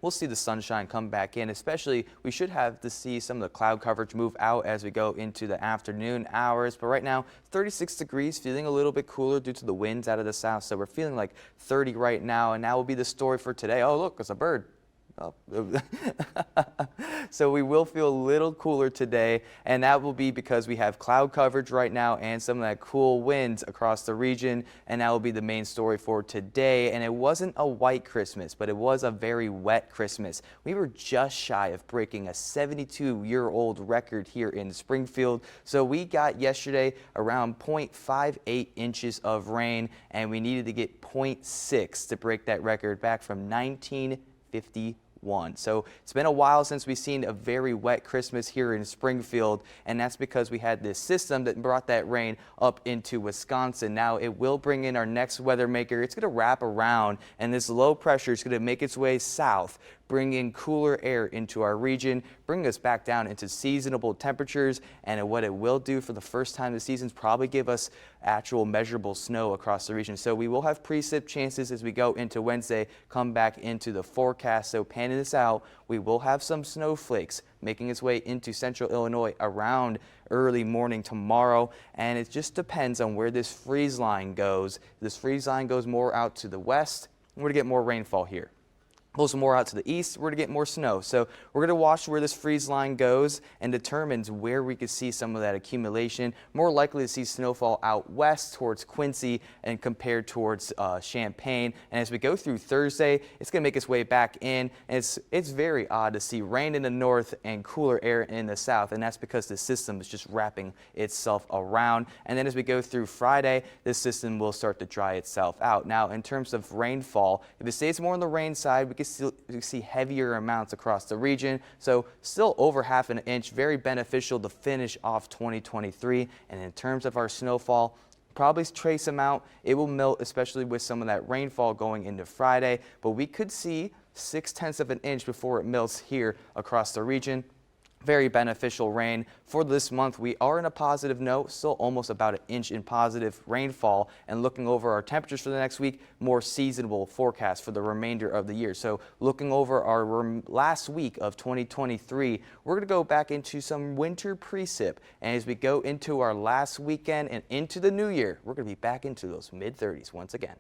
we'll see the sunshine come back in. Especially, we should have to see some of the cloud coverage move out as we go into the afternoon hours. But right now, 36 degrees, feeling a little bit cooler due to the winds out of the south. So we're feeling like 30 right now, and that will be the story for today. Oh, look, it's a bird. Oh. So we will feel a little cooler today, and that will be because we have cloud coverage right now and some of that cool winds across the region, and that will be the main story for today. And it wasn't a white Christmas, but it was a very wet Christmas. We were just shy of breaking a 72-year-old record here in Springfield. So we got yesterday around 0.58 inches of rain, and we needed to get 0.6 to break that record back from 1951. So it's been a while since we've seen a very wet Christmas here in Springfield, and that's because we had this system that brought that rain up into Wisconsin. Now it will bring in our next weather maker. It's going to wrap around, and this low pressure is going to make its way south, bring in cooler air into our region, bring us back down into seasonable temperatures, and what it will do for the first time this season is probably give us actual measurable snow across the region. So we will have precip chances as we go into Wednesday, come back into the forecast. So panning this out, we will have some snowflakes making its way into central Illinois around early morning tomorrow, and it just depends on where this freeze line goes. If this freeze line goes more out to the west, we're going to get more rainfall here. Goes more out to the east, we're going to get more snow. So we're going to watch where this freeze line goes and determines where we could see some of that accumulation. More likely to see snowfall out west towards Quincy and compared towards Champaign. And as we go through Thursday, it's going to make its way back in. And it's very odd to see rain in the north and cooler air in the south. And that's because the system is just wrapping itself around. And then as we go through Friday, this system will start to dry itself out. Now, in terms of rainfall, if it stays more on the rain side, we can still see heavier amounts across the region. So still over half an inch, very beneficial to finish off 2023. And in terms of our snowfall, probably trace amount, it will melt, especially with some of that rainfall going into Friday. But we could see 0.6 of an inch before it melts here across the region. Very beneficial rain for this month. We are in a positive note, still almost about an inch in positive rainfall. And looking over our temperatures for the next week, more seasonable forecast for the remainder of the year. So looking over our last week of 2023, we're going to go back into some winter precip. And as we go into our last weekend and into the new year, we're going to be back into those mid-30s once again.